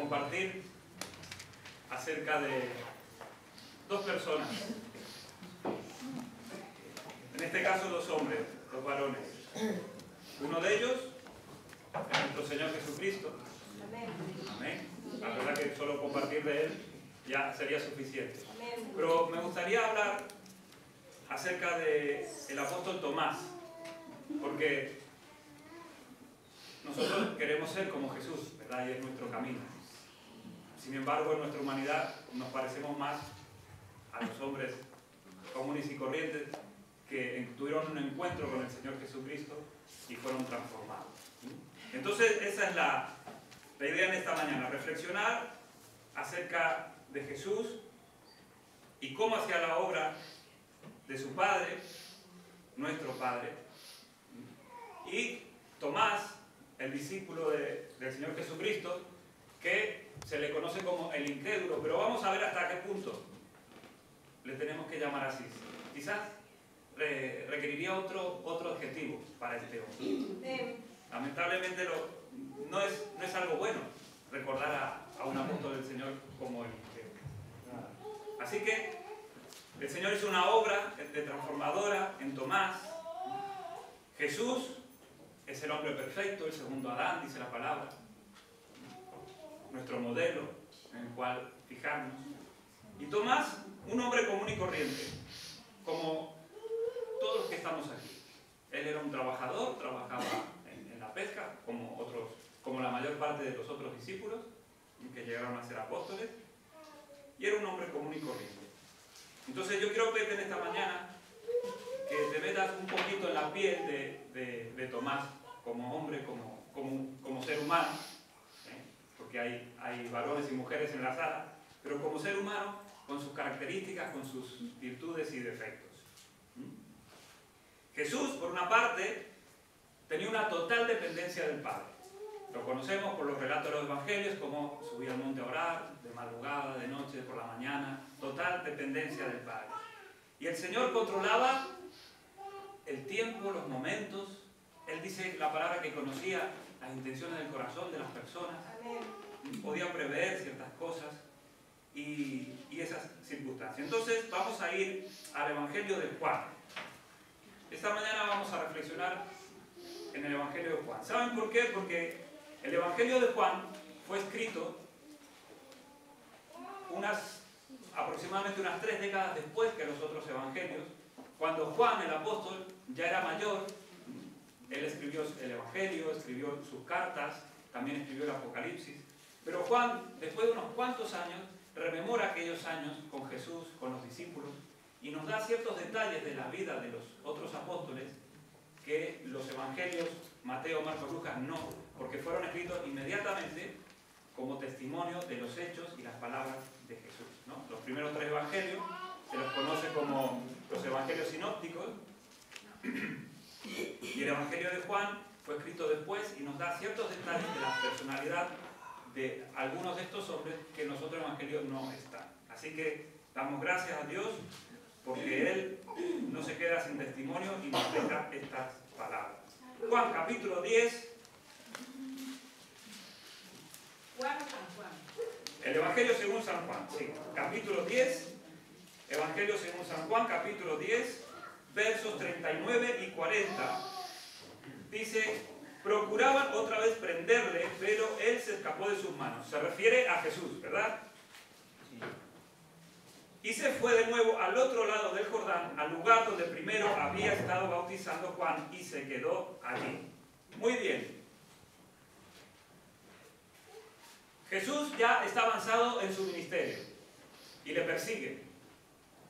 compartir acerca de dos personas. En este caso, dos hombres, dos varones. Uno de ellos es nuestro Señor Jesucristo. Amén. La verdad que solo compartir de Él ya sería suficiente. Pero me gustaría hablar acerca del apóstol Tomás, porque nosotros queremos ser como Jesús, ¿verdad? Y es nuestro camino. Sin embargo, en nuestra humanidad nos parecemos más a los hombres comunes y corrientes que tuvieron un encuentro con el Señor Jesucristo y fueron transformados. Entonces, esa es la idea en esta mañana, reflexionar acerca de Jesús y cómo hacía la obra de su Padre, nuestro Padre, y Tomás, el discípulo del Señor Jesucristo, que se le conoce como el incrédulo, pero vamos a ver hasta qué punto le tenemos que llamar así. Quizás requeriría otro adjetivo para este hombre. Lamentablemente no es algo bueno recordar a un apóstol del Señor como el incrédulo. Así que el Señor hizo una obra de transformadora en Tomás. Jesús es el hombre perfecto, el segundo Adán, dice la palabra. Nuestro modelo en el cual fijarnos. Y Tomás, un hombre común y corriente, como todos los que estamos aquí. Él era un trabajador, trabajaba en la pesca, como la mayor parte de los otros discípulos, que llegaron a ser apóstoles, y era un hombre común y corriente. Entonces yo quiero pedirte en esta mañana que te metas un poquito en la piel de Tomás, como hombre, como ser humano, porque hay varones y mujeres en la sala, pero como ser humano, con sus características, con sus virtudes y defectos. Jesús, por una parte, tenía una total dependencia del Padre. Lo conocemos por los relatos de los evangelios, como subía al monte a orar, de madrugada, de noche, por la mañana, total dependencia del Padre. Y el Señor controlaba el tiempo, los momentos. Él dice la palabra que conocía las intenciones del corazón de las personas. Podía prever ciertas cosas y esas circunstancias. Entonces vamos a ir al Evangelio de Juan. Esta mañana vamos a reflexionar en el Evangelio de Juan. ¿Saben por qué? Porque el Evangelio de Juan fue escrito aproximadamente unas 3 décadas después que los otros evangelios, cuando Juan, el apóstol, ya era mayor. Él escribió el Evangelio, escribió sus cartas, también escribió el Apocalipsis. Pero Juan, después de unos cuantos años, rememora aquellos años con Jesús, con los discípulos, y nos da ciertos detalles de la vida de los otros apóstoles que los evangelios, Mateo, Marcos, Lucas, no, porque fueron escritos inmediatamente como testimonio de los hechos y las palabras de Jesús, ¿no? Los primeros 3 evangelios se los conoce como los evangelios sinópticos, y el Evangelio de Juan fue escrito después y nos da ciertos detalles de la personalidad de algunos de estos hombres que en los otros evangelios no están. Así que damos gracias a Dios porque Él no se queda sin testimonio y nos deja estas palabras. Juan, capítulo 10. El Evangelio según San Juan, sí, capítulo 10. Evangelio según San Juan, capítulo 10, versos 39 y 40. Dice: procuraban otra vez prenderle, pero él se escapó de sus manos. Se refiere a Jesús, ¿verdad? Y se fue de nuevo al otro lado del Jordán, al lugar donde primero había estado bautizando Juan, y se quedó allí. Muy bien. Jesús ya está avanzado en su ministerio y le persiguen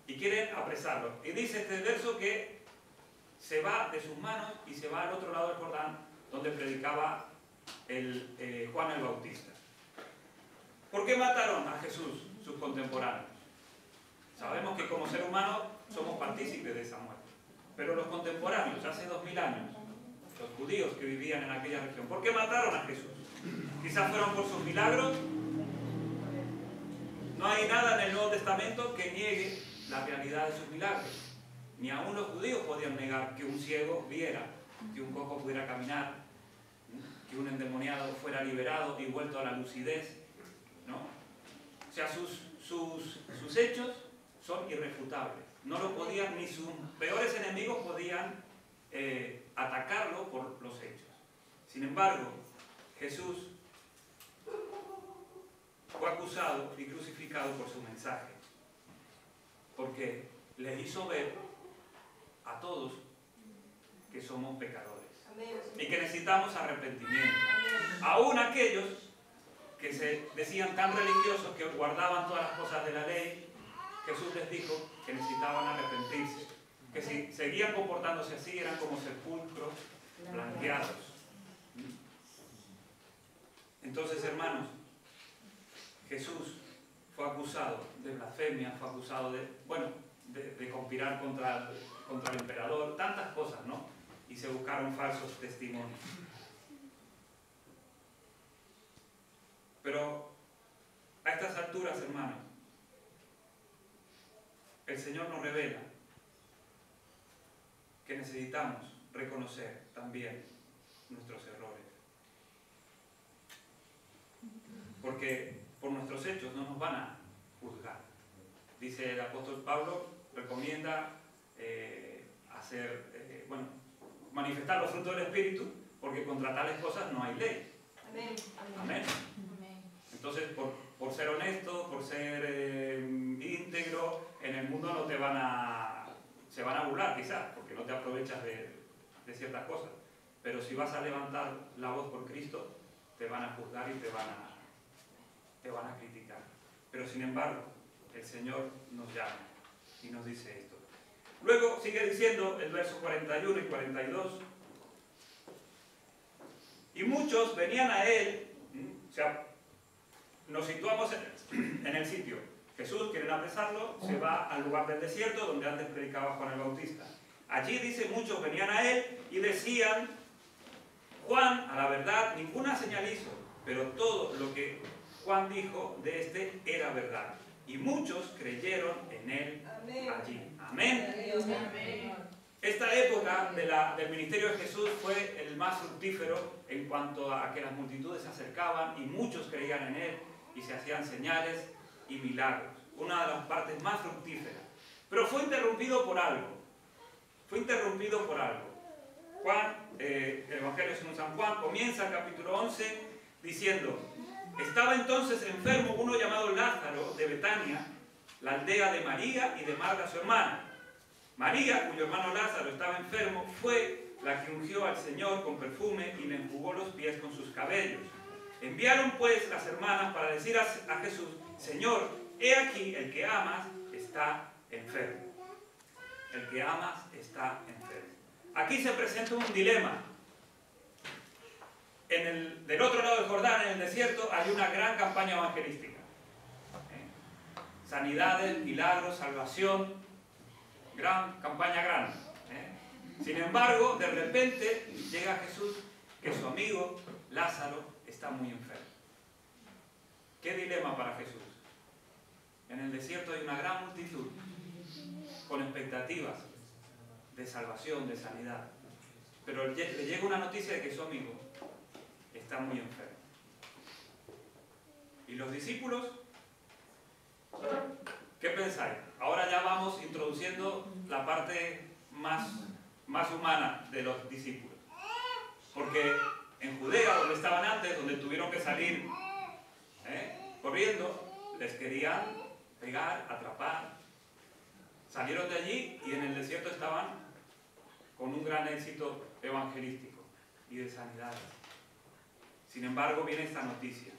y quieren apresarlo. Y dice este verso que se va de sus manos y se va al otro lado del Jordán, donde predicaba Juan el Bautista. ¿Por qué mataron a Jesús, sus contemporáneos? Sabemos que como ser humano somos partícipes de esa muerte. Pero los contemporáneos, hace 2000 años, los judíos que vivían en aquella región, ¿por qué mataron a Jesús? Quizás fueron por sus milagros. No hay nada en el Nuevo Testamento que niegue la realidad de sus milagros. Ni aún los judíos podían negar que un ciego viera, que un cojo pudiera caminar, que un endemoniado fuera liberado y vuelto a la lucidez. sea, sus hechos son irrefutables. No lo podían, ni sus peores enemigos podían atacarlo por los hechos. Sin embargo, Jesús fue acusado y crucificado por su mensaje, porque les hizo ver a todos que somos pecadores y que necesitamos arrepentimiento. Aún aquellos que se decían tan religiosos, que guardaban todas las cosas de la ley, Jesús les dijo que necesitaban arrepentirse, que si seguían comportándose así eran como sepulcros blanqueados. Entonces, hermanos, Jesús fue acusado de blasfemia, fue acusado de conspirar contra el emperador, tantas cosas, ¿no? Y se buscaron falsos testimonios. Pero a estas alturas, hermanos, el Señor nos revela que necesitamos reconocer también nuestros errores. Porque por nuestros hechos no nos van a juzgar. Dice el apóstol Pablo, recomienda manifestar los frutos del Espíritu, porque contra tales cosas no hay ley. Amén. Amén. Entonces, por ser honesto, por ser íntegro, en el mundo no se van a burlar quizás, porque no te aprovechas de ciertas cosas. Pero si vas a levantar la voz por Cristo, te van a juzgar y te van a criticar. Pero sin embargo, el Señor nos llama y nos dice esto. Luego sigue diciendo el verso 41 y 42. Y muchos venían a él, o sea, nos situamos en el sitio. Jesús, quieren apresarlo, se va al lugar del desierto donde antes predicaba Juan el Bautista. Allí dice, muchos venían a él y decían, Juan, a la verdad, ninguna señal hizo, pero todo lo que Juan dijo de este era verdad. Y muchos creyeron en él allí. Amén. Esta época del ministerio de Jesús fue el más fructífero en cuanto a que las multitudes se acercaban y muchos creían en él y se hacían señales y milagros. Una de las partes más fructíferas. Pero fue interrumpido por algo. Juan, el Evangelio según San Juan, comienza el capítulo 11 diciendo, estaba entonces enfermo uno llamado Lázaro de Betania, la aldea de María y de Marta su hermana. María, cuyo hermano Lázaro estaba enfermo, fue la que ungió al Señor con perfume y le enjugó los pies con sus cabellos. Enviaron pues las hermanas para decir a Jesús, Señor, he aquí el que amas está enfermo. El que amas está enfermo. Aquí se presenta un dilema. Del otro lado del Jordán, en el desierto, hay una gran campaña evangelística. Sanidades, milagros, salvación, campaña grande. Sin embargo, de repente llega Jesús, que su amigo Lázaro está muy enfermo. ¿Qué dilema para Jesús? En el desierto hay una gran multitud con expectativas de salvación, de sanidad. Pero le llega una noticia de que su amigo está muy enfermo. ¿Y los discípulos? ¿Qué pensáis? Ahora ya vamos introduciendo la parte más humana de los discípulos. Porque en Judea, donde estaban antes, donde tuvieron que salir corriendo, les querían pegar, atrapar. Salieron de allí y en el desierto estaban con un gran éxito evangelístico y de sanidades. Sin embargo, viene esta noticia.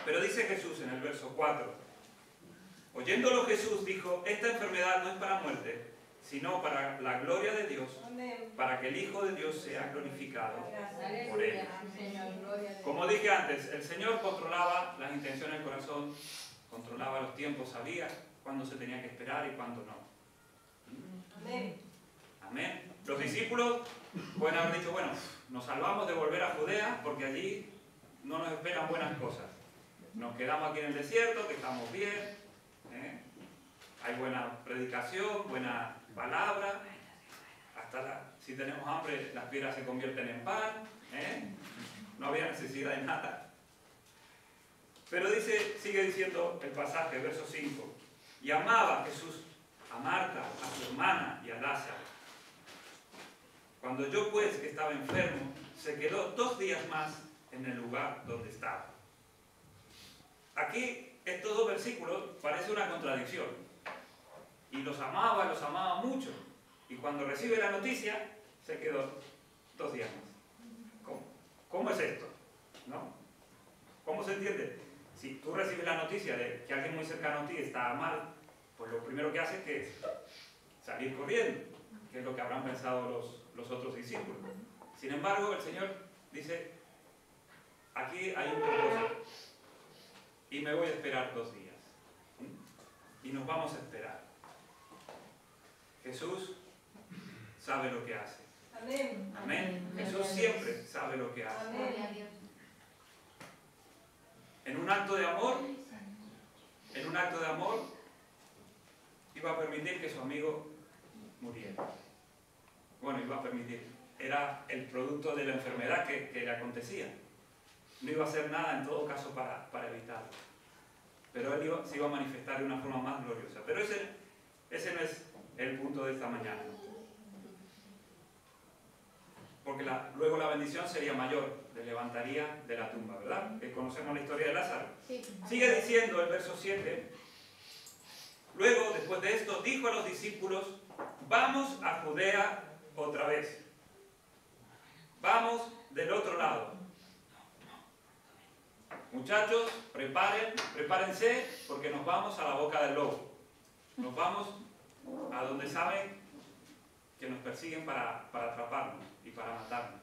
Pero dice Jesús en el verso 4, oyéndolo Jesús dijo, esta enfermedad no es para muerte, sino para la gloria de Dios, para que el Hijo de Dios sea glorificado por él. Como dije antes, el Señor controlaba las intenciones del corazón, controlaba los tiempos, sabía cuándo se tenía que esperar y cuándo no. Amén. Amén. Los discípulos pueden haber dicho, bueno, nos salvamos de volver a Judea porque allí no nos esperan buenas cosas. Nos quedamos aquí en el desierto, que estamos bien, hay buena predicación, buena palabra, si tenemos hambre las piedras se convierten en pan, no había necesidad de nada. Pero sigue diciendo el pasaje, verso 5. Y amaba Jesús a Marta, a su hermana y a Lázaro. Cuando oyó pues que estaba enfermo, se quedó 2 días más en el lugar donde estaba. Aquí, estos 2 versículos parece una contradicción. Y los amaba mucho. Y cuando recibe la noticia, se quedó 2 días más. ¿Cómo es esto? ¿No? ¿Cómo se entiende? Si tú recibes la noticia de que alguien muy cercano a ti está mal, pues lo primero que haces es salir corriendo, que es lo que habrán pensado los otros discípulos. Sin embargo, el Señor dice, aquí hay un propósito y me voy a esperar 2 días. Y nos vamos a esperar. Jesús sabe lo que hace. Amén. Amén. Jesús siempre sabe lo que hace. Amén. En un acto de amor, iba a permitir que su amigo muriera. Bueno, iba a permitir. Era el producto de la enfermedad que le acontecía. No iba a hacer nada en todo caso para evitarlo. Pero él se iba a manifestar de una forma más gloriosa. Pero ese no es el punto de esta mañana. Porque luego la bendición sería mayor, le levantaría de la tumba, ¿verdad? Que conocemos la historia de Lázaro. Sí. Sigue diciendo el verso 7. Luego, después de esto, dijo a los discípulos, vamos a Judea otra vez. Vamos del otro lado. Muchachos, prepárense, porque nos vamos a la boca del lobo. Nos vamos a donde saben que nos persiguen para atraparnos y para matarnos.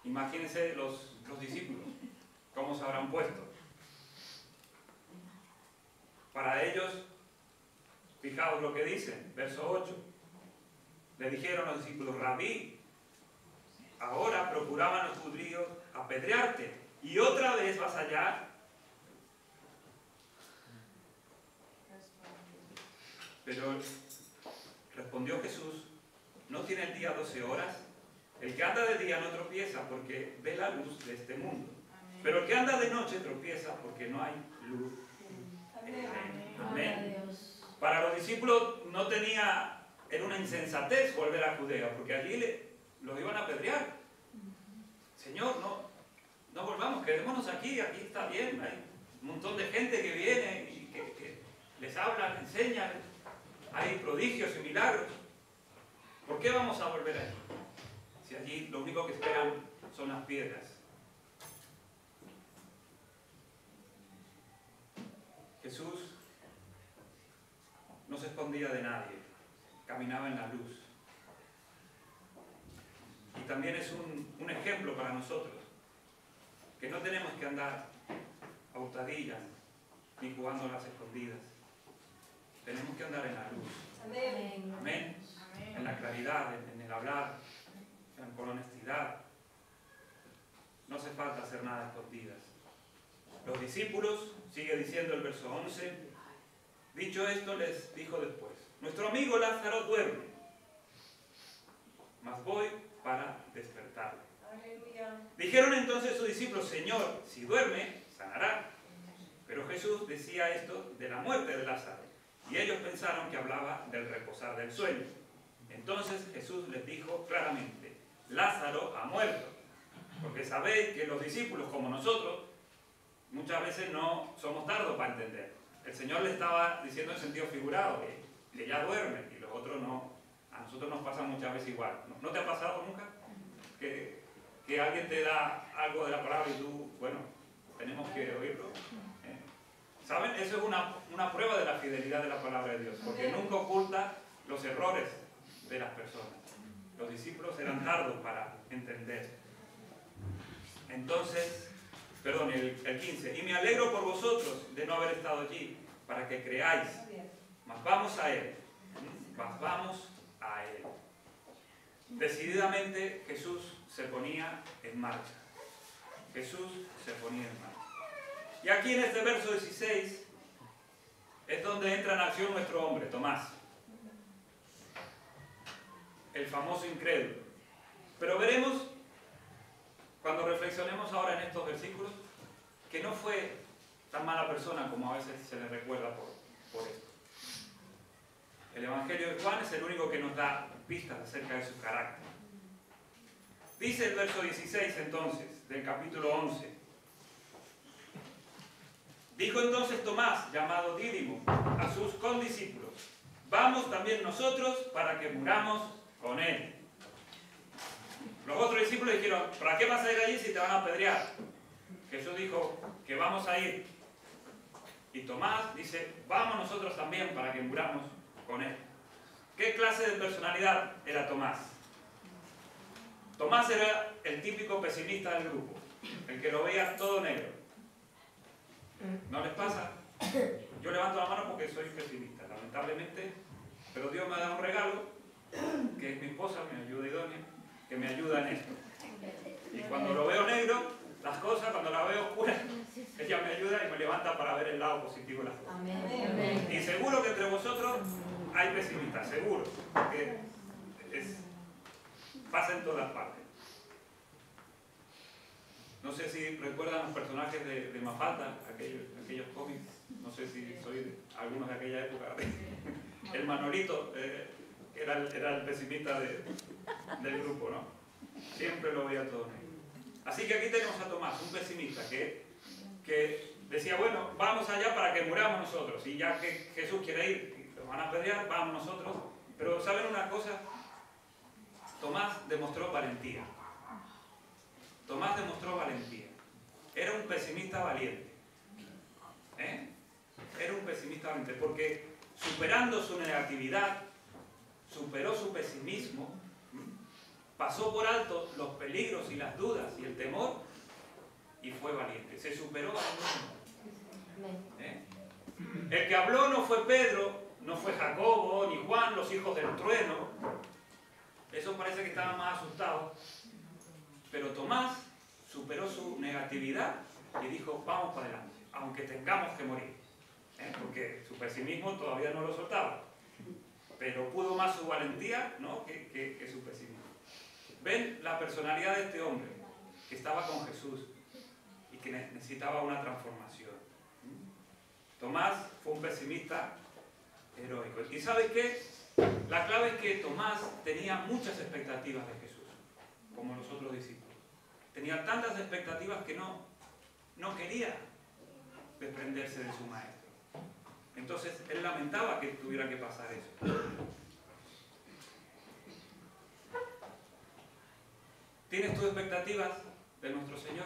Imagínense los discípulos, cómo se habrán puesto. Para ellos, fijaos lo que dicen, verso 8. Le dijeron a los discípulos, Rabí, ahora procuraban los judíos apedrearte, y otra vez vas allá. Pero respondió Jesús, ¿no tiene el día 12 horas? El que anda de día no tropieza porque ve la luz de este mundo. Pero el que anda de noche tropieza porque no hay luz. Amén. Para los discípulos era una insensatez volver a Judea, porque allí los iban a apedrear. Señor, no volvamos, quedémonos aquí está bien. Hay un montón de gente que viene y que les habla, les enseña, hay prodigios y milagros. ¿Por qué vamos a volver allí? Si allí lo único que esperan son las piedras. Jesús no se escondía de nadie, caminaba en la luz. Y también es un ejemplo para nosotros, que no tenemos que andar a hurtadillas ni jugando a las escondidas. Tenemos que andar en la luz. Amén. Amén. En la claridad, en el hablar, con honestidad. No hace falta hacer nada a escondidas. Los discípulos, sigue diciendo el verso 11, dicho esto les dijo después, nuestro amigo Lázaro duerme, mas voy para despertarle. Aleluya. Dijeron entonces sus discípulos, Señor, si duerme, sanará. Pero Jesús decía esto de la muerte de Lázaro, y ellos pensaron que hablaba del reposar del sueño. Entonces Jesús les dijo claramente, Lázaro ha muerto, porque sabéis que los discípulos, como nosotros, muchas veces no somos tardos para entender. El Señor le estaba diciendo en sentido figurado que ya duerme y los otros no. A nosotros nos pasa muchas veces igual. ¿No te ha pasado nunca? Que alguien te da algo de la palabra y tú, bueno, tenemos que oírlo. ¿Saben? Eso es una prueba de la fidelidad de la palabra de Dios, porque nunca oculta los errores de las personas. Los discípulos eran tardos para entender. Entonces, el 15, y me alegro por vosotros de no haber estado allí, para que creáis. Mas vamos a Él. Mas vamos a Él. Decididamente Jesús se ponía en marcha. Jesús se ponía en marcha. Y aquí en este verso 16 es donde entra en acción nuestro hombre, Tomás. El famoso incrédulo. Pero veremos, cuando reflexionemos ahora en estos versículos, que no fue tan mala persona como a veces se le recuerda por esto. El Evangelio de Juan es el único que nos da pistas acerca de su carácter. Dice el verso 16 entonces, del capítulo 11. Dijo entonces Tomás, llamado Dídimo, a sus condiscípulos: vamos también nosotros para que muramos con él. Los otros discípulos dijeron: ¿para qué vas a ir allí si te van a apedrear? Jesús dijo que vamos a ir. Y Tomás dice: vamos nosotros también para que muramos con él. ¿Qué clase de personalidad era Tomás? Tomás era el típico pesimista del grupo, el que lo veía todo negro. ¿No les pasa? Yo levanto la mano porque soy pesimista, lamentablemente, pero Dios me ha dado un regalo, que es mi esposa, mi ayuda idónea, que me ayuda en esto. Y cuando lo veo negro, las cosas, cuando las veo oscuras, ella me ayuda y me levanta para ver el lado positivo de las cosas. Amén. Y seguro que entre vosotros hay pesimistas, seguro, porque pasa en todas partes. No sé si recuerdan los personajes de Mafalda, aquellos cómics, no sé si soy algunos de aquella época. El Manolito era el pesimista del grupo, ¿no? Siempre lo veía todo negro. Así que aquí tenemos a Tomás, un pesimista que decía: bueno, vamos allá para que muramos nosotros, y ya que Jesús quiere ir, lo van a apedrear, vamos nosotros. Pero ¿saben una cosa? Tomás demostró valentía. Tomás demostró valentía. Era un pesimista valiente. Era un pesimista valiente, porque superando su negatividad, superó su pesimismo, pasó por alto los peligros y las dudas y el temor, y fue valiente. Se superó a él mismo. El que habló no fue Pedro, no fue Jacobo, ni Juan, los hijos del trueno. Eso parece que estaban más asustados. Pero Tomás superó su negatividad y dijo: vamos para adelante, aunque tengamos que morir. Porque su pesimismo todavía no lo soltaba. Pero pudo más su valentía, ¿no?, que su pesimismo. ¿Ven la personalidad de este hombre que estaba con Jesús y que necesitaba una transformación? Tomás fue un pesimista heroico. ¿Y sabe qué? La clave es que Tomás tenía muchas expectativas de Jesús, como los otros discípulos. Tenía tantas expectativas que no quería desprenderse de su maestro. Entonces él lamentaba que tuviera que pasar eso. ¿Tienes tus expectativas de nuestro Señor?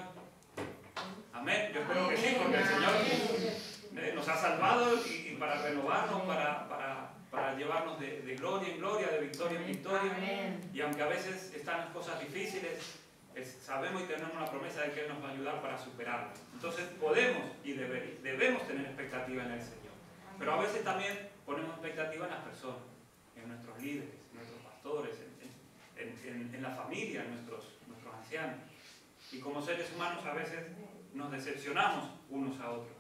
Amén. Yo espero que sí, porque el Señor nos ha salvado y para renovarnos, para llevarnos de gloria en gloria, de victoria en victoria. Y aunque a veces están las cosas difíciles, sabemos y tenemos la promesa de que Él nos va a ayudar para superarlas. Entonces podemos y debemos tener expectativa en el Señor. Pero a veces también ponemos expectativa en las personas, en nuestros líderes, en nuestros pastores, en la familia, en nuestros ancianos. Y como seres humanos a veces nos decepcionamos unos a otros.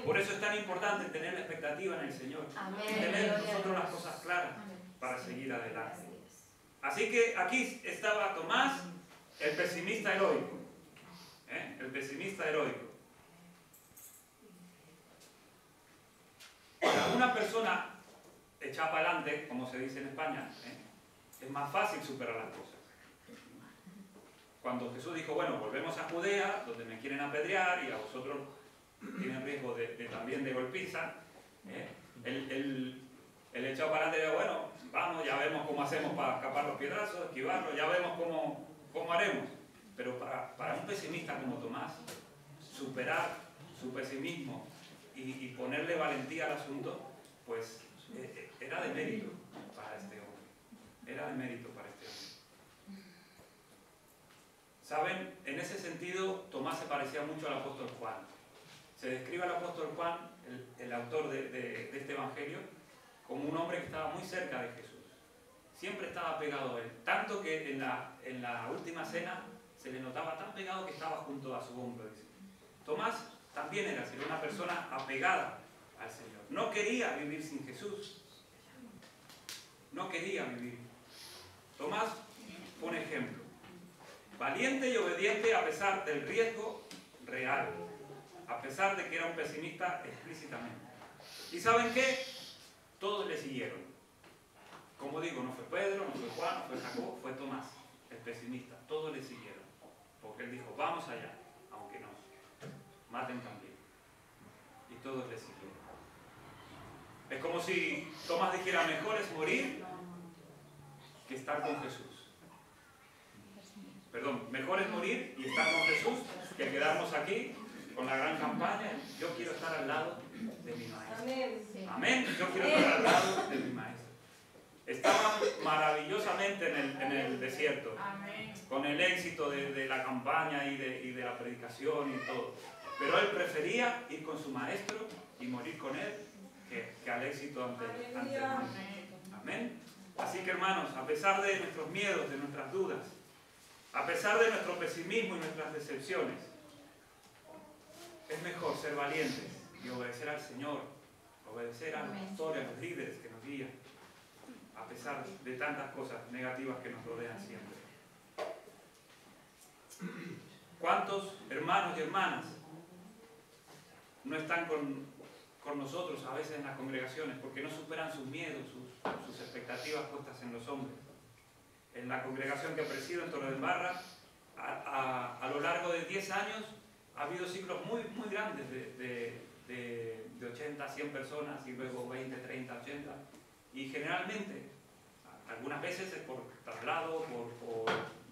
Por eso es tan importante tener la expectativa en el Señor. Y tener nosotros las cosas claras para seguir adelante. Así que aquí estaba Tomás, el pesimista heroico. El pesimista heroico. Para una persona echada para adelante, como se dice en España, es más fácil superar las cosas. Cuando Jesús dijo: bueno, volvemos a Judea, donde me quieren apedrear y a vosotros tienen riesgo también de golpiza, el echado para adelante era: bueno, vamos, ya vemos cómo hacemos para escapar los piedrazos, esquivarlos, ya vemos cómo haremos. Pero para un pesimista como Tomás, superar su pesimismo y ponerle valentía al asunto, pues era de mérito para este hombre. Era de mérito para este hombre. ¿Saben? En ese sentido, Tomás se parecía mucho al apóstol Juan. Se describe al apóstol Juan, el autor de este evangelio, como un hombre que estaba muy cerca de Jesús. Siempre estaba pegado a él. Tanto que en la última cena se le notaba tan pegado que estaba junto a su hombro. Tomás también era así, una persona apegada al Señor. No quería vivir sin Jesús. No quería vivir. Tomás fue un ejemplo. Valiente y obediente a pesar del riesgo real. a pesar de que era un pesimista explícitamente. ¿Y saben qué? Todos le siguieron. Como digo, no fue Pedro, no fue Juan, no fue Jacob, fue Tomás, el pesimista. Todos le siguieron. Porque él dijo, vamos allá, aunque nos maten también. Y todos le siguieron. Es como si Tomás dijera, mejor es morir que estar con Jesús. Perdón, mejor es morir y estar con Jesús que quedarnos aquí con la gran campaña. Yo quiero estar al lado de mi maestro. Amén. Yo quiero estar al lado de mi maestro. Estaban maravillosamente en el desierto. Con el éxito de la campaña y de la predicación y todo. Pero él prefería ir con su maestro y morir con él que al éxito ante el mundo. Amén. Así que hermanos, a pesar de nuestros miedos, de nuestras dudas, a pesar de nuestro pesimismo y nuestras decepciones, es mejor ser valientes y obedecer al Señor, obedecer a los pastores, a los líderes que nos guían, a pesar de tantas cosas negativas que nos rodean siempre. ¿Cuántos hermanos y hermanas no están con nosotros a veces en las congregaciones porque no superan sus miedos, sus expectativas puestas en los hombres? En la congregación que presido en Torredembarra, a lo largo de 10 años ha habido ciclos muy grandes de 80, 100 personas y luego 20, 30, 80. Y generalmente, algunas veces es por traslado, por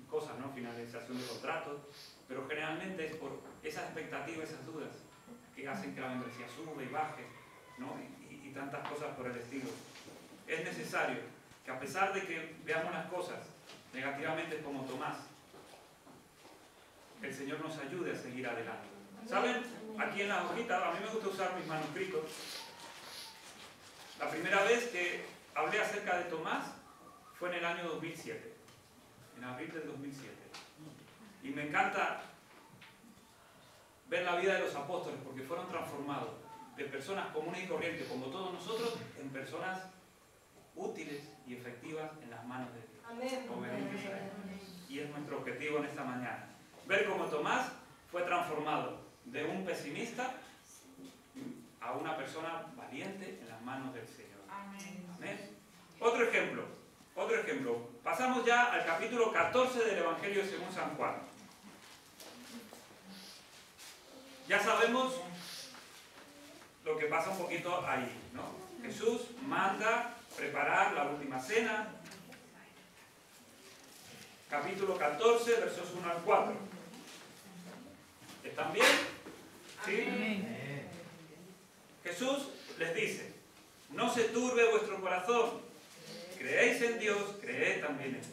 cosas, ¿no? Finalización de contratos, pero generalmente es por esa expectativa, esas dudas que hacen que la membresía suba y baje, ¿no? y tantas cosas por el estilo. Es necesario que a pesar de que veamos las cosas negativamente como Tomás, el Señor nos ayude a seguir adelante. ¿Saben? Aquí en la hojita, a mí me gusta usar mis manuscritos. La primera vez que hablé acerca de Tomás fue en el año 2007, en abril del 2007. Y me encanta ver la vida de los apóstoles porque fueron transformados de personas comunes y corrientes como todos nosotros en personas útiles y efectivas en las manos de Dios. Obedientes a Él. Y es nuestro objetivo en esta mañana. Ver cómo Tomás fue transformado de un pesimista a una persona valiente en las manos del Señor. Amén. Otro ejemplo. Pasamos ya al capítulo 14 del Evangelio según San Juan. Ya sabemos lo que pasa un poquito ahí, ¿no? Jesús manda preparar la última cena. Capítulo 14, versos 1 al 4. ¿Están bien? ¿Sí? Amén. Jesús les dice, no se turbe vuestro corazón. Creéis en Dios, creed también en mí.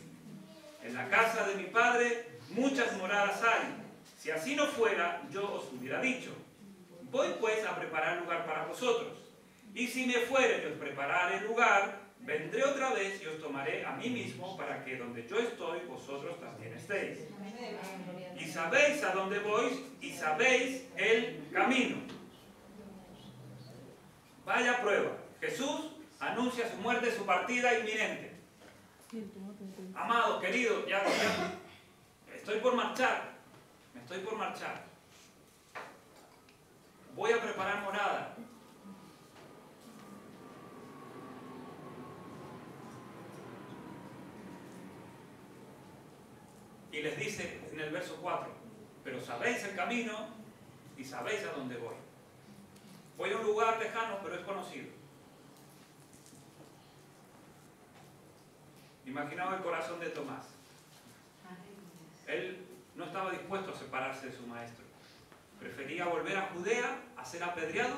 En la casa de mi Padre muchas moradas hay. Si así no fuera, yo os hubiera dicho. Voy pues a preparar lugar para vosotros. Y si me fuere y os preparare el lugar, vendré otra vez y os tomaré a mí mismo para que donde yo estoy, vosotros también estéis. Y sabéis a dónde voy y sabéis el camino. Vaya prueba. Jesús anuncia su muerte, su partida inminente. Amado, querido, ya estoy por marchar. Me estoy por marchar. Voy a preparar morada. Y les dice en el verso 4, pero sabéis el camino y sabéis a dónde voy. Voy a un lugar lejano, pero es conocido. Imaginaos el corazón de Tomás. Él no estaba dispuesto a separarse de su maestro. Prefería volver a Judea a ser apedreado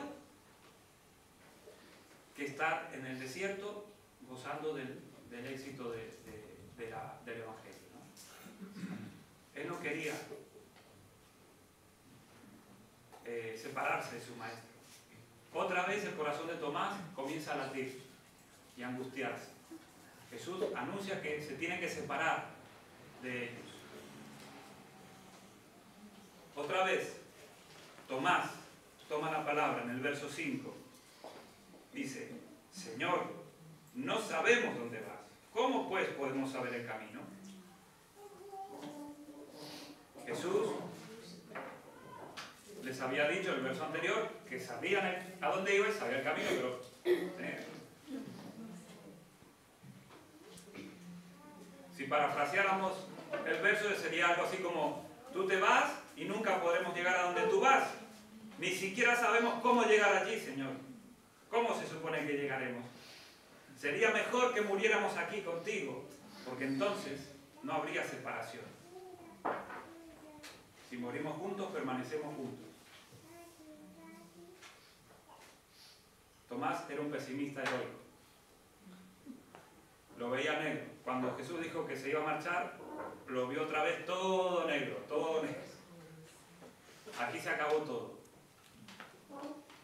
que estar en el desierto gozando del éxito del Evangelio, ¿no? Él no quería separarse de su maestro. Otra vez el corazón de Tomás comienza a latir y a angustiarse. Jesús anuncia que se tiene que separar de ellos. Otra vez, Tomás toma la palabra en el verso 5. Dice, Señor, no sabemos dónde vas. ¿Cómo pues podemos saber el camino? Jesús le Les había dicho en el verso anterior que sabían a dónde iba y sabían el camino, pero si parafraseáramos el verso sería algo así como: tú te vas y nunca podremos llegar a donde tú vas. Ni siquiera sabemos cómo llegar allí, Señor. ¿Cómo se supone que llegaremos? Sería mejor que muriéramos aquí contigo, porque entonces no habría separación. Si morimos juntos, permanecemos juntos. Tomás era un pesimista heroico. Lo veía negro. Cuando Jesús dijo que se iba a marchar, lo vio otra vez todo negro, todo negro. Aquí se acabó todo.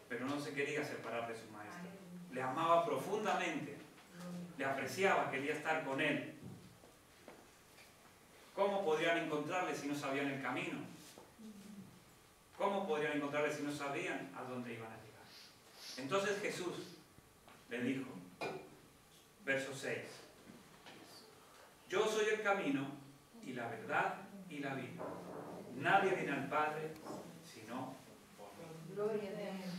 Pero no se quería separar de su maestro. Le amaba profundamente. Le apreciaba, quería estar con él. ¿Cómo podrían encontrarle si no sabían el camino? ¿Cómo podrían encontrarle si no sabían a dónde iban a llegar? Entonces Jesús le dijo, verso 6, yo soy el camino y la verdad y la vida. Nadie viene al Padre sino por mí. Gloria a Dios.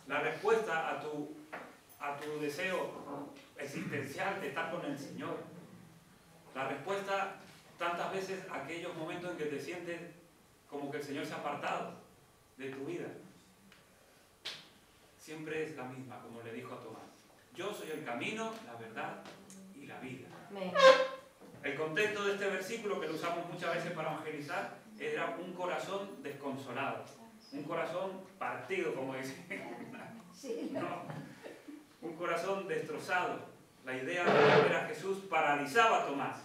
La respuesta a tu deseo existencial de estar con el Señor. La respuesta tantas veces a aquellos momentos en que te sientes como que el Señor se ha apartado de tu vida. Siempre es la misma, como le dijo a Tomás. Yo soy el camino, la verdad y la vida. Amén. El contexto de este versículo, que lo usamos muchas veces para evangelizar, era un corazón desconsolado, un corazón partido, como dicen. Sí. No, un corazón destrozado. La idea de ver a Jesús paralizaba a Tomás.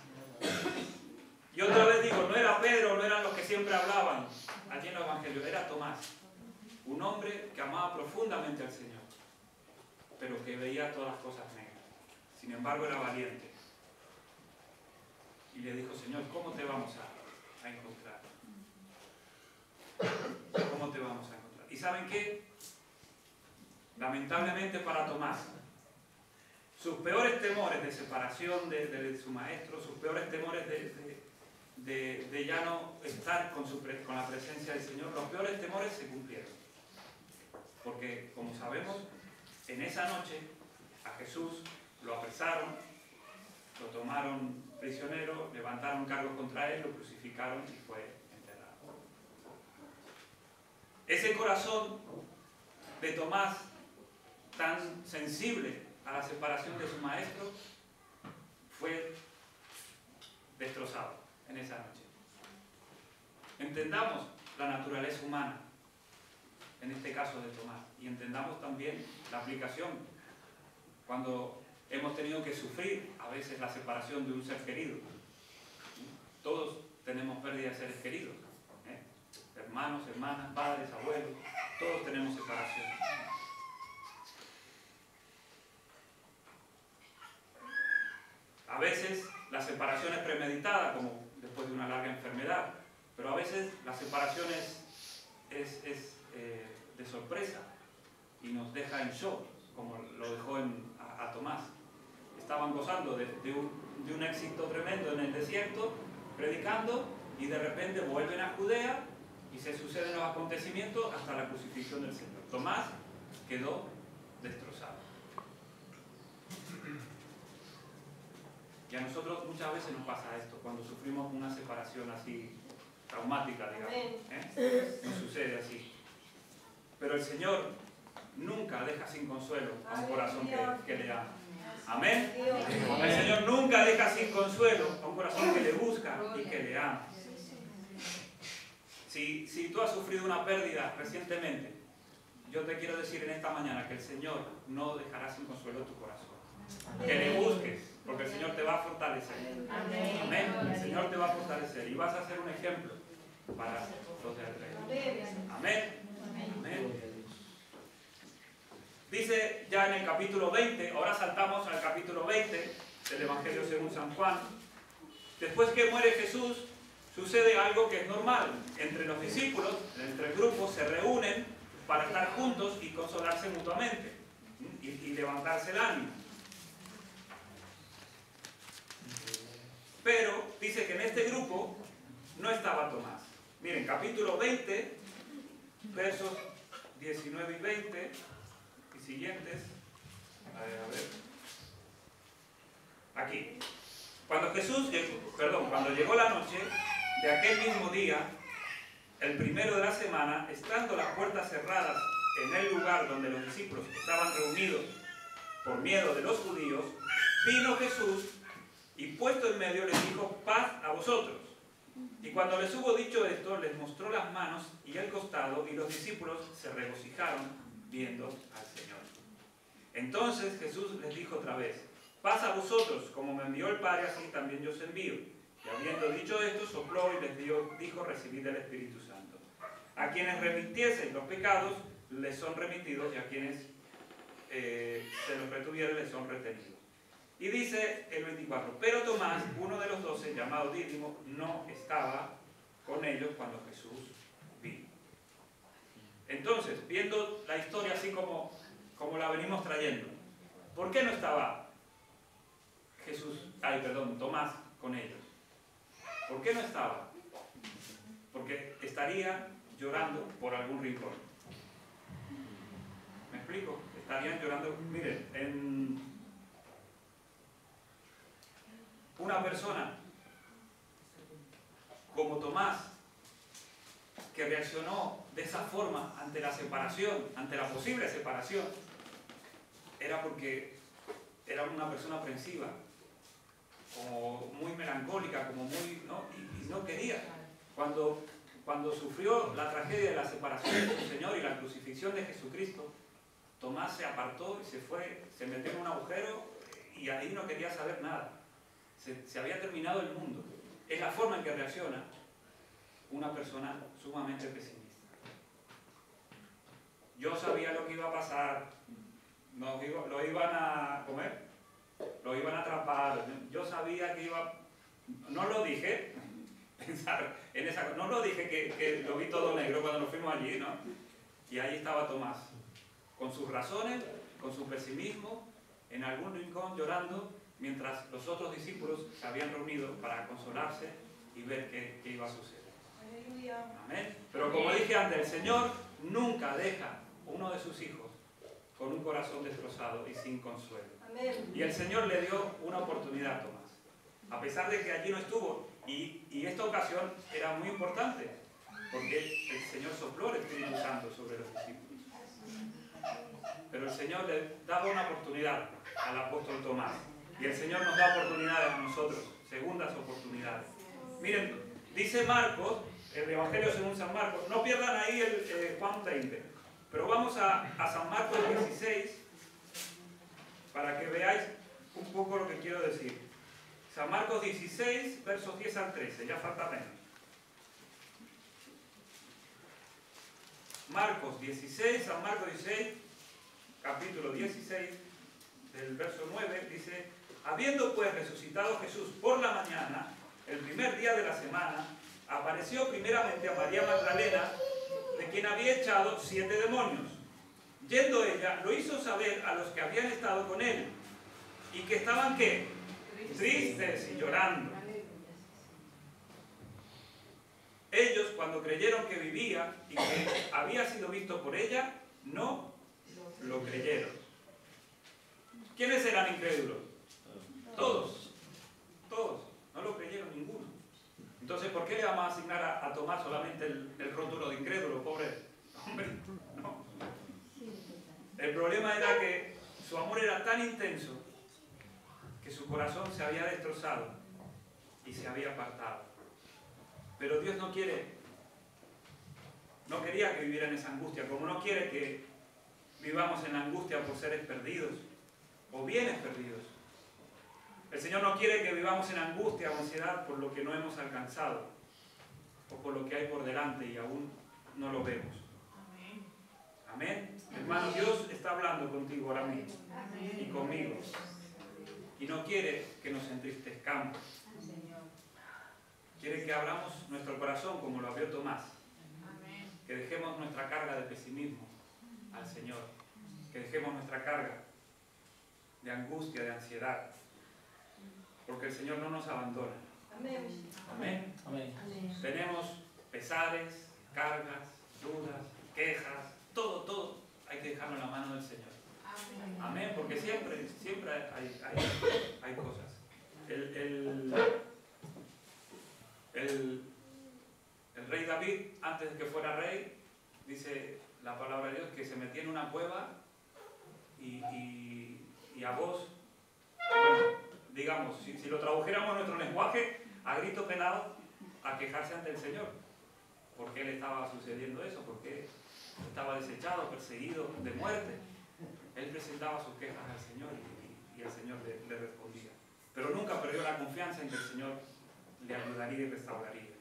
Y otra vez digo, no era Pedro, no eran los que siempre hablaban allí en el Evangelio, era Tomás, un hombre que amaba profundamente al Señor, pero que veía todas las cosas negras. Sin embargo, era valiente. Y le dijo, Señor, ¿cómo te vamos a encontrar? ¿Cómo te vamos a encontrar? ¿Y saben qué? Lamentablemente para Tomás, sus peores temores de separación de su maestro, sus peores temores de ya no estar con la presencia del Señor, los peores temores se cumplieron. Porque, como sabemos, en esa noche a Jesús lo apresaron, lo tomaron prisionero, levantaron cargos contra él, lo crucificaron y fue enterrado. Ese corazón de Tomás, tan sensible a la separación de su maestro, fue destrozado en esa noche. Entendamos la naturaleza humana, en este caso de Tomás, y entendamos también la aplicación cuando hemos tenido que sufrir a veces la separación de un ser querido. Todos tenemos pérdida de seres queridos, hermanos, hermanas, padres, abuelos, todos tenemos separación. A veces la separación es premeditada, como después de una larga enfermedad, pero a veces la separación es de sorpresa y nos deja en shock, como lo dejó a Tomás. Estaban gozando de un éxito tremendo en el desierto, predicando, y de repente vuelven a Judea y se suceden los acontecimientos hasta la crucifixión del Señor. Tomás quedó destrozado. Y a nosotros muchas veces nos pasa esto, cuando sufrimos una separación así traumática, digamos. Nos sucede así. Pero el Señor nunca deja sin consuelo a un corazón que le ama. Amén. El Señor nunca deja sin consuelo a un corazón que le busca y que le ama. Si tú has sufrido una pérdida recientemente, yo te quiero decir en esta mañana que el Señor no dejará sin consuelo tu corazón. Que le busques, porque el Señor te va a fortalecer. Amén. El Señor te va a fortalecer y vas a ser un ejemplo para los de alrededor. Amén. Amén. Dice ya en el capítulo 20, ahora saltamos al capítulo 20 del Evangelio según San Juan. Después que muere Jesús, sucede algo que es normal. Entre los discípulos, entre el grupo, se reúnen para estar juntos y consolarse mutuamente y levantarse el ánimo. Pero dice que en este grupo no estaba Tomás. Miren, Miren, capítulo 20, versos 19 y 20 y siguientes. A ver. Aquí. Cuando llegó la noche de aquel mismo día, el primero de la semana, estando las puertas cerradas en el lugar donde los discípulos estaban reunidos por miedo de los judíos, vino Jesús y puesto en medio les dijo: paz a vosotros. Y cuando les hubo dicho esto, les mostró las manos y el costado, y los discípulos se regocijaron viendo al Señor. Entonces Jesús les dijo otra vez: paz a vosotros, como me envió el Padre, así también yo os envío. Y habiendo dicho esto, sopló y les dijo: recibid el Espíritu Santo. A quienes remitiesen los pecados, les son remitidos, y a quienes se los retuvieren, les son retenidos. Y dice el 24, pero Tomás, uno de los 12, llamado Dídimo, no estaba con ellos cuando Jesús vino. Entonces, viendo la historia así como la venimos trayendo, ¿por qué no estaba Tomás con ellos? ¿Por qué no estaba? Porque estaría llorando por algún rincón. ¿Me explico? Estarían llorando. Miren, una persona como Tomás, que reaccionó de esa forma ante la separación, ante la posible separación, era porque era una persona aprensiva, como muy melancólica, como muy, ¿no? Y no quería. Cuando sufrió la tragedia de la separación de su Señor y la crucifixión de Jesucristo, Tomás se apartó y se metió en un agujero y ahí no quería saber nada. Se había terminado el mundo. Es la forma en que reacciona una persona sumamente pesimista. Yo sabía lo que iba a pasar, lo iban a comer, lo iban a atrapar, yo sabía que iba, no lo dije, pensar en esa cosa, no lo dije que lo vi todo negro cuando nos fuimos allí, ¿no? Y ahí estaba Tomás, con sus razones, con su pesimismo, en algún rincón llorando, mientras los otros discípulos se habían reunido para consolarse y ver qué iba a suceder. Amén. Pero como dije antes, el Señor nunca deja uno de sus hijos con un corazón destrozado y sin consuelo. Amén. Y el Señor le dio una oportunidad a Tomás, a pesar de que allí no estuvo. Y esta ocasión era muy importante, porque el Señor sopló el Espíritu Santo sobre los discípulos. Pero el Señor le daba una oportunidad al apóstol Tomás. Y el Señor nos da oportunidades a nosotros, segundas oportunidades. Miren, dice Marcos, el Evangelio según San Marcos, no pierdan ahí el Juan 20, pero vamos a San Marcos 16 para que veáis un poco lo que quiero decir. San Marcos 16, versos 10 al 13, ya falta menos. Marcos 16, San Marcos 16, capítulo 16, del verso 9, dice: habiendo pues resucitado Jesús por la mañana, el primer día de la semana, apareció primeramente a María Magdalena, de quien había echado 7 demonios. Yendo ella, lo hizo saber a los que habían estado con él, y que estaban, ¿qué? Tristes y llorando. Ellos, cuando creyeron que vivía y que había sido visto por ella, no lo creyeron. ¿Quiénes eran incrédulos? Todos. No lo creyeron ninguno. Entonces, ¿por qué le vamos a asignar a Tomás solamente el rótulo de incrédulo? Pobre hombre, no. El problema era que su amor era tan intenso que su corazón se había destrozado y se había apartado. Pero Dios no quería que viviera en esa angustia, como no quiere que vivamos en la angustia por seres perdidos o bienes perdidos. El Señor no quiere que vivamos en angustia o ansiedad por lo que no hemos alcanzado o por lo que hay por delante y aún no lo vemos. Amén. Amén. Hermano, Dios está hablando contigo ahora mismo y conmigo. Y no quiere que nos entristezcamos. Quiere que abramos nuestro corazón como lo abrió Tomás. Que dejemos nuestra carga de pesimismo al Señor. Que dejemos nuestra carga de angustia, de ansiedad. Porque el Señor no nos abandona. Amén. Amén. Amén. Tenemos pesares, cargas, dudas, quejas, todo hay que dejarlo en la mano del Señor. Amén, porque siempre hay cosas. El rey David, antes de que fuera rey, dice la palabra de Dios que se metía en una cueva y a voz, bueno, digamos, si lo tradujéramos en nuestro lenguaje, a grito pelado, a quejarse ante el Señor. ¿Por qué le estaba sucediendo eso? ¿Por qué estaba desechado, perseguido, de muerte? Él presentaba sus quejas al Señor y el Señor le respondía. Pero nunca perdió la confianza en que el Señor le ayudaría y restauraría.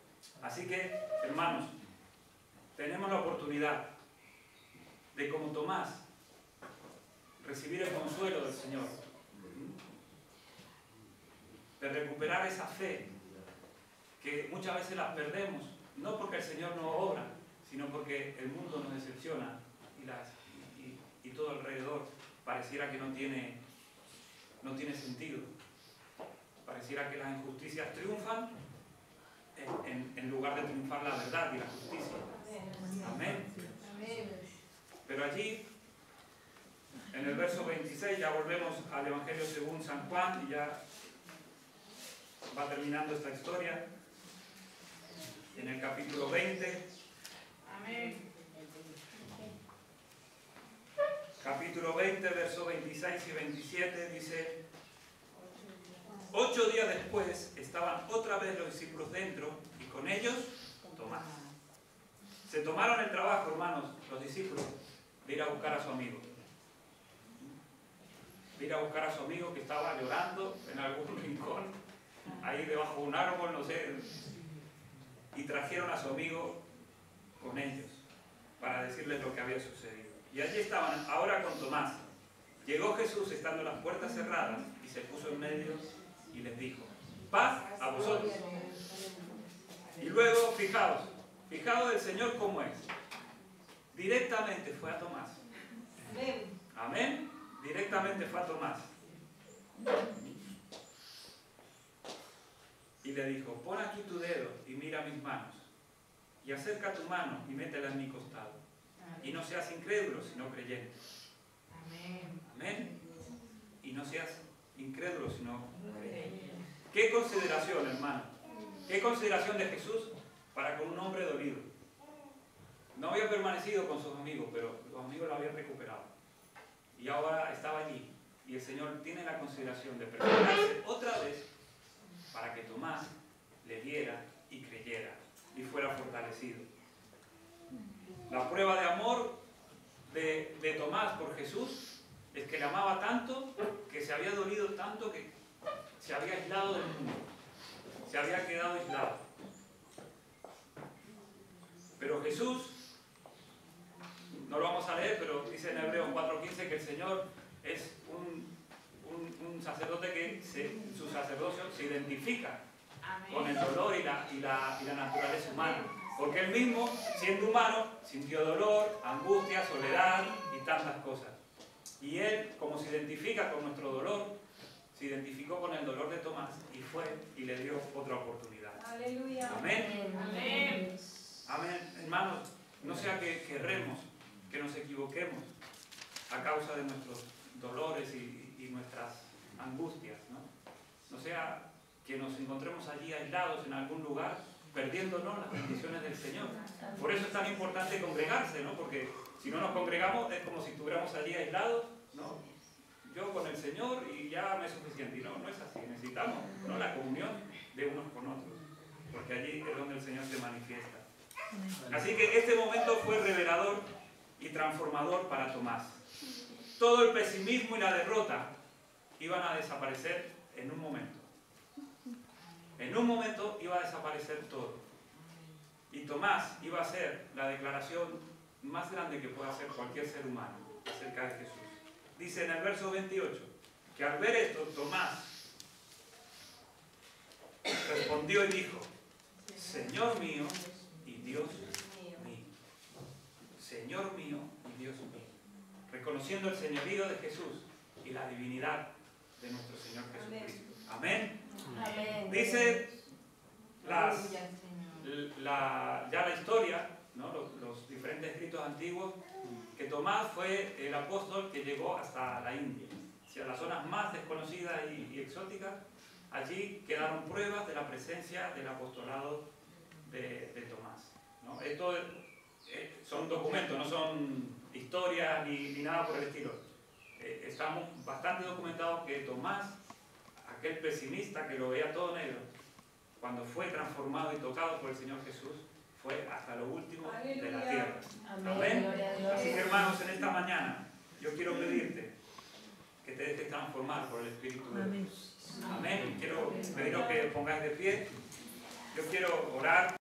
Así que, hermanos, tenemos la oportunidad de, como Tomás, recibir el consuelo del Señor, de recuperar esa fe que muchas veces la perdemos, no porque el Señor no obra, sino porque el mundo nos decepciona y todo alrededor pareciera que no tiene sentido. Pareciera que las injusticias triunfan en lugar de triunfar la verdad y la justicia. Amén. Pero allí, en el verso 26, ya volvemos al Evangelio según San Juan y ya va terminando esta historia. En el capítulo 20. Amén. Capítulo 20, versos 26 y 27 dice: 8 días después estaban otra vez los discípulos dentro y con ellos Tomás. Se tomaron el trabajo, hermanos, los discípulos, de ir a buscar a su amigo. De ir a buscar a su amigo que estaba llorando en algún rincón, ahí debajo de un árbol, no sé. Y trajeron a su amigo con ellos para decirles lo que había sucedido. Y allí estaban, ahora con Tomás. Llegó Jesús estando las puertas cerradas y se puso en medio y les dijo: paz a vosotros. Y luego, fijaos el Señor cómo es. Directamente fue a Tomás. Amén. Directamente fue a Tomás. Y le dijo: pon aquí tu dedo y mira mis manos. Y acerca tu mano y métela en mi costado. Y no seas incrédulo, sino creyente. Amén. Y no seas incrédulo, sino creyente. ¿Qué consideración, hermano? ¿Qué consideración de Jesús para con un hombre dolido? No había permanecido con sus amigos, pero los amigos lo habían recuperado. Y ahora estaba allí. Y el Señor tiene la consideración de prepararse otra vez para que Tomás le viera y creyera y fuera fortalecido. La prueba de amor de Tomás por Jesús es que le amaba tanto, que se había dolido tanto, que se había aislado del mundo, se había quedado aislado. Pero Jesús, no lo vamos a leer, pero dice en Hebreos 4:15 que el Señor es un sacerdote que su sacerdocio se identifica con el dolor y la naturaleza humana. Porque él mismo, siendo humano, sintió dolor, angustia, soledad y tantas cosas. Y él, como se identifica con nuestro dolor, se identificó con el dolor de Tomás y fue y le dio otra oportunidad. Aleluya. Amén. Amén. Amén. Hermanos, no sea que querremos, que nos equivoquemos a causa de nuestros dolores y nuestras angustias, ¿no? No sea que nos encontremos allí aislados en algún lugar, perdiéndonos las bendiciones del Señor. Por eso es tan importante congregarse, ¿no? Porque si no nos congregamos es como si estuviéramos allí aislados, ¿no? Yo con el Señor y ya me es suficiente. Y no es así. Necesitamos, ¿no?, la comunión de unos con otros, porque allí es donde el Señor se manifiesta. Así que este momento fue revelador y transformador para Tomás. Todo el pesimismo y la derrota iban a desaparecer en un momento. En un momento iba a desaparecer todo. Y Tomás iba a hacer la declaración más grande que pueda hacer cualquier ser humano acerca de Jesús. Dice en el verso 28 que al ver esto, Tomás respondió y dijo: Señor mío y Dios mío. Señor mío y Dios mío. Reconociendo el señorío de Jesús y la divinidad de nuestro Señor Jesucristo. Amén. Amén. Dice ya la historia, ¿no? Los diferentes escritos antiguos, que Tomás fue el apóstol que llegó hasta la India, hacia las zonas más desconocidas y exóticas. Allí quedaron pruebas de la presencia del apostolado de Tomás, ¿no? Esto son documentos, no son historias ni nada por el estilo. Estamos bastante documentados que Tomás, aquel pesimista que lo veía todo negro, cuando fue transformado y tocado por el Señor Jesús, fue hasta lo último de la tierra. Amén. Así que, hermanos, en esta mañana yo quiero pedirte que te dejes transformar por el Espíritu de Dios. Amén. Quiero pediros que pongáis de pie. Yo quiero orar.